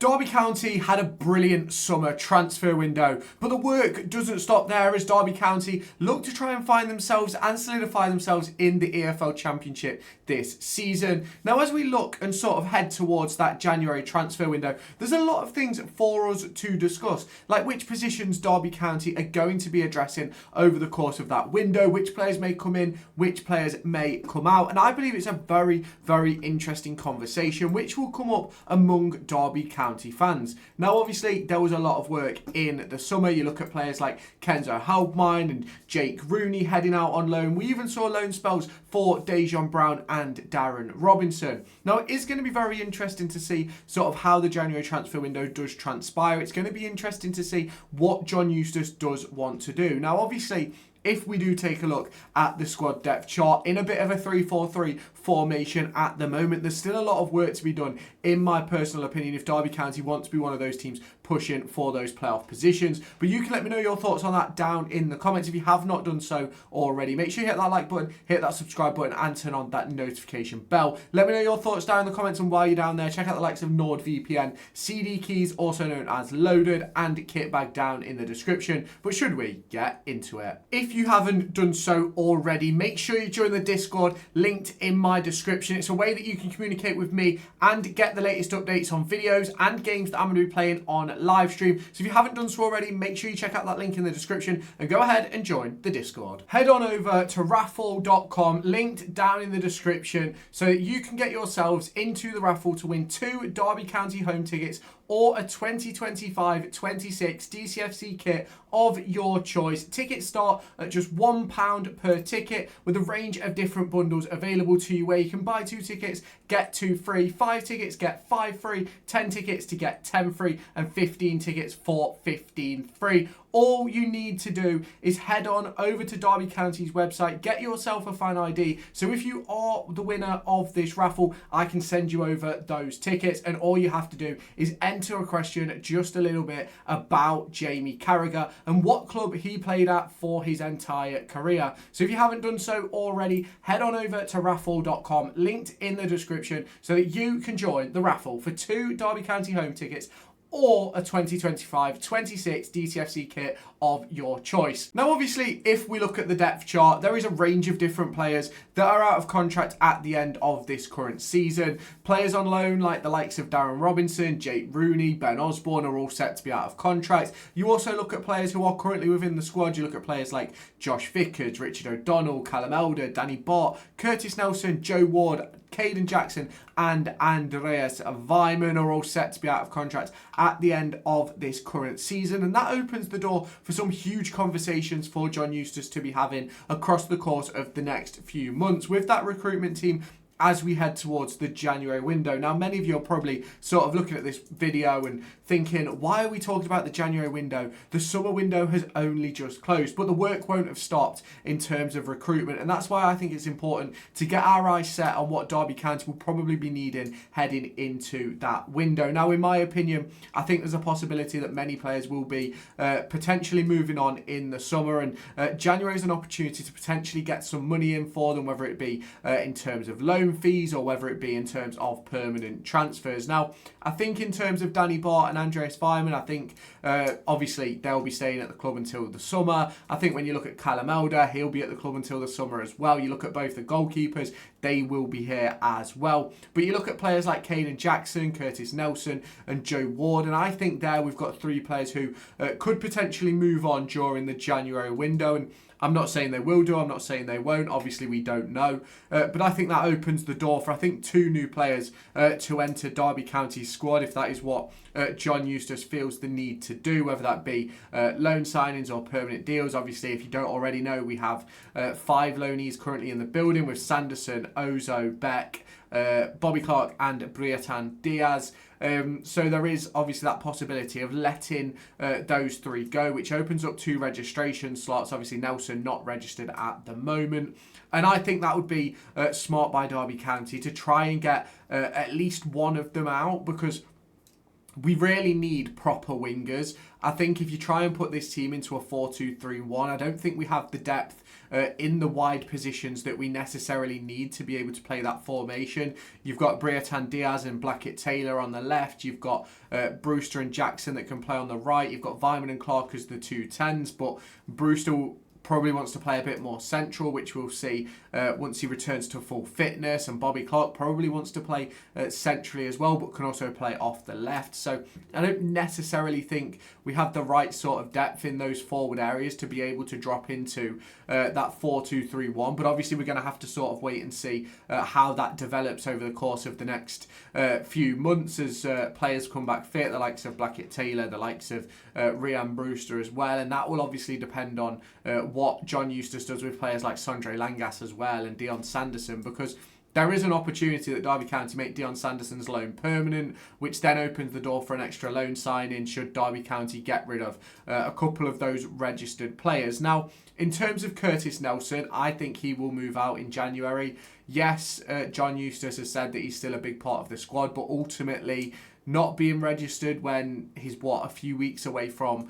Derby County had a brilliant summer transfer window, but the work doesn't stop there as Derby County look to try and find themselves and solidify themselves in the EFL Championship this season. Now, as we look and sort of head towards that January transfer window, there's a lot of things for us to discuss, like which positions Derby County are going to be addressing over the course of that window, which players may come in, which players may come out, and I believe it's a very, very interesting conversation which will come up among Derby County fans. Now, obviously, there was a lot of work in the summer. You look at players like Kenzo Halbmine and Jake Rooney heading out on loan. We even saw loan spells for Dejon Brown and Darren Robinson. Now, it is going to be very interesting to see sort of how the January transfer window does transpire. It's going to be interesting to see what John Eustace does want to do. Now, obviously, if we do take a look at the squad depth chart in a bit of a 3-4-3 formation at the moment, there's still a lot of work to be done, in my personal opinion, if Derby County want to be one of those teams pushing for those playoff positions. But you can let me know your thoughts on that down in the comments if you have not done so already. Make sure you hit that like button, hit that subscribe button, and turn on that notification bell. Let me know your thoughts down in the comments, and while you're down there, check out the likes of NordVPN, CD keys, also known as Loaded, and Kitbag down in the description. But should we get into it? If you haven't done so already, make sure you join the Discord linked in my description. It's a way that you can communicate with me and get the latest updates on videos and games that I'm going to be playing on live stream. So if you haven't done so already, make sure you check out that link in the description and go ahead and join the Discord. Head on over to raffle.com, linked down in the description, so that you can get yourselves into the raffle to win 2 Derby County home tickets or a 2025-26 DCFC kit of your choice. Tickets start at just £1 per ticket, with a range of different bundles available to you, where you can buy 2 tickets, get 2 free, 5 tickets, get 5 free, 10 tickets to get 10 free, and 15 tickets for 15 free. All you need to do is head on over to Derby County's website, get yourself a fan ID. So if you are the winner of this raffle, I can send you over those tickets, and all you have to do is enter a question just a little bit about Jamie Carragher and what club he played at for his entire career. So if you haven't done so already, head on over to raffle.com, linked in the description, so that you can join the raffle for 2 Derby County home tickets or a 2025-26 DCFC kit of your choice. Now, obviously, if we look at the depth chart, there is a range of different players that are out of contract at the end of this current season. Players on loan, like the likes of Darren Robinson, Jake Rooney, Ben Osborne, are all set to be out of contract. You also look at players who are currently within the squad. You look at players like Josh Vickers, Richard O'Donnell, Callum Elder, Danny Bott, Curtis Nelson, Joe Ward, Caden Jackson, and Andreas Weimann are all set to be out of contract at the end of this current season, and that opens the door for some huge conversations for John Eustace to be having across the course of the next few months with that recruitment team as we head towards the January window. Now, many of you are probably sort of looking at this video and thinking, why are we talking about the January window? The summer window has only just closed, but the work won't have stopped in terms of recruitment. And that's why I think it's important to get our eyes set on what Derby County will probably be needing heading into that window. Now, in my opinion, I think there's a possibility that many players will be potentially moving on in the summer, and January is an opportunity to potentially get some money in for them, whether it be in terms of loan fees or whether it be in terms of permanent transfers. Now, I think in terms of Danny Bart and Andreas Weimann, I think obviously they'll be staying at the club until the summer. I think when you look at Callum Elder, he'll be at the club until the summer as well. You look at both the goalkeepers, they will be here as well. But you look at players like Caden Jackson, Curtis Nelson, and Joe Ward, and I think there we've got 3 players who could potentially move on during the January window. And I'm not saying they will do, I'm not saying they won't, obviously we don't know, but I think that opens the door for, I think, 2 new players to enter Derby County's squad, if that is what John Eustace feels the need to do, whether that be loan signings or permanent deals. Obviously, if you don't already know, we have 5 loanees currently in the building with Sanderson, Ozo, Beck, Bobby Clark and Briatan Diaz. So there is obviously that possibility of letting those 3 go, which opens up 2 registration slots. Obviously, Nelson not registered at the moment. And I think that would be smart by Derby County to try and get at least one of them out, because we really need proper wingers. I think if you try and put this team into a 4-2-3-1, I don't think we have the depth in the wide positions that we necessarily need to be able to play that formation. You've got Brereton Diaz and Blackett Taylor on the left. You've got Brewster and Jackson that can play on the right. You've got Vyman and Clark as the 2 10s, but Brewster probably wants to play a bit more central, which we'll see once he returns to full fitness. And Bobby Clark probably wants to play centrally as well, but can also play off the left. So I don't necessarily think we have the right sort of depth in those forward areas to be able to drop into that 4-2-3-1. But obviously we're going to have to sort of wait and see how that develops over the course of the next few months as players come back fit, the likes of Blackett Taylor, the likes of Ryan Brewster as well. And that will obviously depend on what John Eustace does with players like Sondre Langas as well and Dion Sanderson, because there is an opportunity that Derby County make Dion Sanderson's loan permanent, which then opens the door for an extra loan signing should Derby County get rid of a couple of those registered players. Now, in terms of Curtis Nelson, I think he will move out in January. Yes, John Eustace has said that he's still a big part of the squad, but ultimately not being registered when he's, a few weeks away from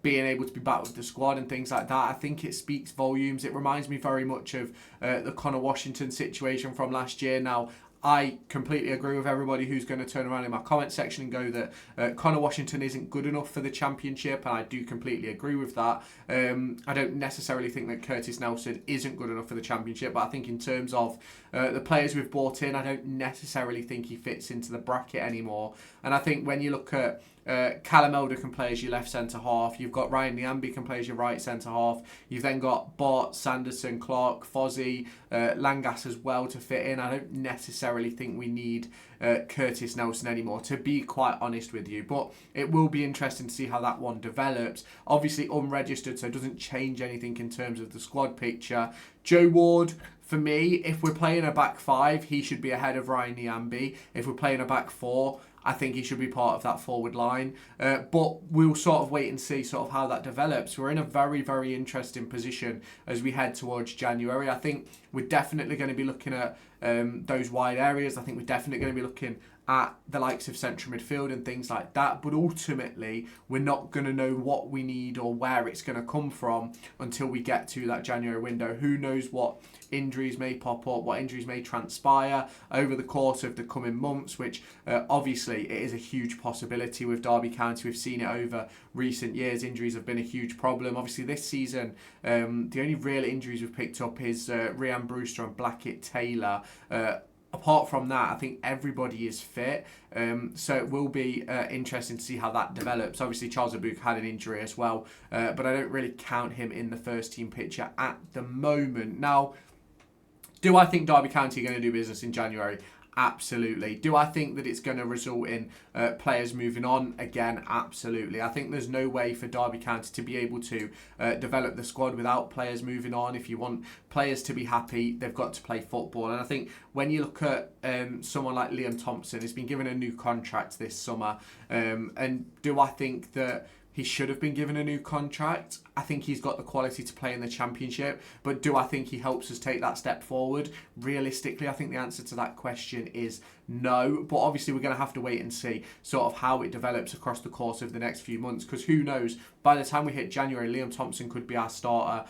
being able to be back with the squad and things like that, I think it speaks volumes. It reminds me very much of the Connor Washington situation from last year. Now, I completely agree with everybody who's going to turn around in my comment section and go that Connor Washington isn't good enough for the championship, and I do completely agree with that. I don't necessarily think that Curtis Nelson isn't good enough for the championship, but I think in terms of the players we've brought in, I don't necessarily think he fits into the bracket anymore. And I think when you look at Callum Elder can play as your left centre half. You've got Ryan Niambi can play as your right centre half. You've then got Bart, Sanderson, Clark, Fozzie, Langas as well to fit in. I don't necessarily think we need Curtis Nelson anymore, to be quite honest with you. But it will be interesting to see how that one develops. Obviously unregistered, so it doesn't change anything in terms of the squad picture. Joe Ward, for me, if we're playing a back five, he should be ahead of Ryan Niambi. If we're playing a back four, I think he should be part of that forward line. But we'll sort of wait and see sort of how that develops. We're in a very, very interesting position as we head towards January. I think we're definitely going to be looking at those wide areas. I think we're definitely going to be looking at the likes of central midfield and things like that. But ultimately, we're not going to know what we need or where it's going to come from until we get to that January window. Who knows what injuries may pop up, what injuries may transpire over the course of the coming months, which obviously it is a huge possibility with Derby County. We've seen it over recent years. Injuries have been a huge problem. Obviously this season, the only real injuries we've picked up is Ryan Brewster and Blackett Taylor. Apart from that, I think everybody is fit. So it will be interesting to see how that develops. Obviously, Charles Abuk had an injury as well, but I don't really count him in the first team picture at the moment. Now, do I think Derby County are going to do business in January? Absolutely. Do I think that it's going to result in players moving on? Again, absolutely. I think there's no way for Derby County to be able to develop the squad without players moving on. If you want players to be happy, they've got to play football. And I think when you look at someone like Liam Thompson, he's been given a new contract this summer. And do I think that he should have been given a new contract? I think he's got the quality to play in the championship, but do I think he helps us take that step forward? Realistically, I think the answer to that question is no, but obviously we're going to have to wait and see sort of how it develops across the course of the next few months, because who knows, by the time we hit January, Liam Thompson could be our starter.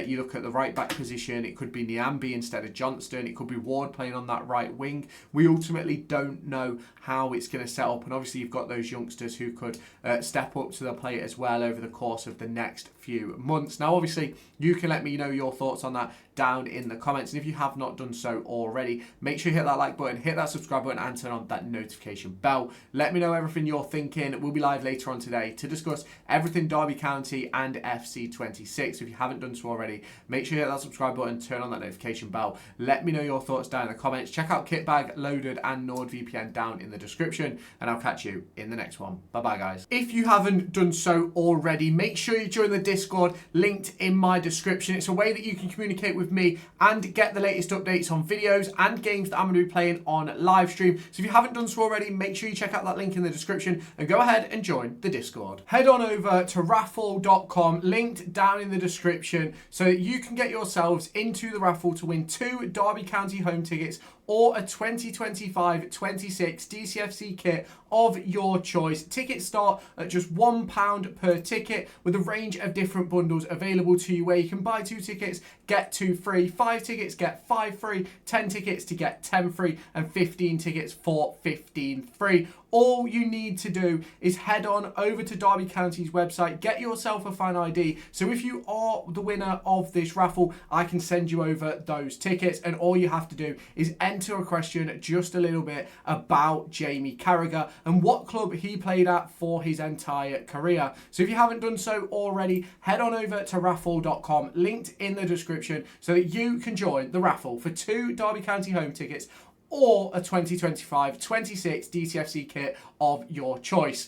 You look at the right back position, it could be Niambi instead of Johnston, it could be Ward playing on that right wing. We ultimately don't know how it's going to set up, and obviously you've got those youngsters who could step up to the plate as well over the course of the next few months. Now obviously you can let me know your thoughts on that down in the comments, and if you have not done so already, make sure you hit that like button, hit that subscribe button and turn on that notification bell. Let me know everything you're thinking. We'll be live later on today to discuss everything Derby County and FC26. If you haven't done so already, make sure you hit that subscribe button, turn on that notification bell. Let me know your thoughts down in the comments. Check out Kitbag, Loaded and NordVPN down in the description, and I'll catch you in the next one. Bye bye guys. If you haven't done so already, make sure you join the Discord linked in my description. It's a way that you can communicate with me and get the latest updates on videos and games that I'm going to be playing on live stream. So if you haven't done so already, make sure you check out that link in the description and go ahead and join the Discord. Head on over to raffle.com, linked down in the description, so that you can get yourselves into the raffle to win 2 Derby County home tickets or a 2025-26 DCFC kit of your choice. Tickets start at just £1 per ticket, with a range of different bundles available to you, where you can buy 2 tickets, get 2 free, 5 tickets, get 5 free, 10 tickets to get 10 free, and 15 tickets for 15 free. All you need to do is head on over to Derby County's website, get yourself a fan ID. So if you are the winner of this raffle, I can send you over those tickets, and all you have to do is enter a question just a little bit about Jamie Carragher and what club he played at for his entire career. So if you haven't done so already, head on over to raffle.com, linked in the description, so that you can join the raffle for 2 Derby County home tickets or a 2025-26 DCFC kit of your choice.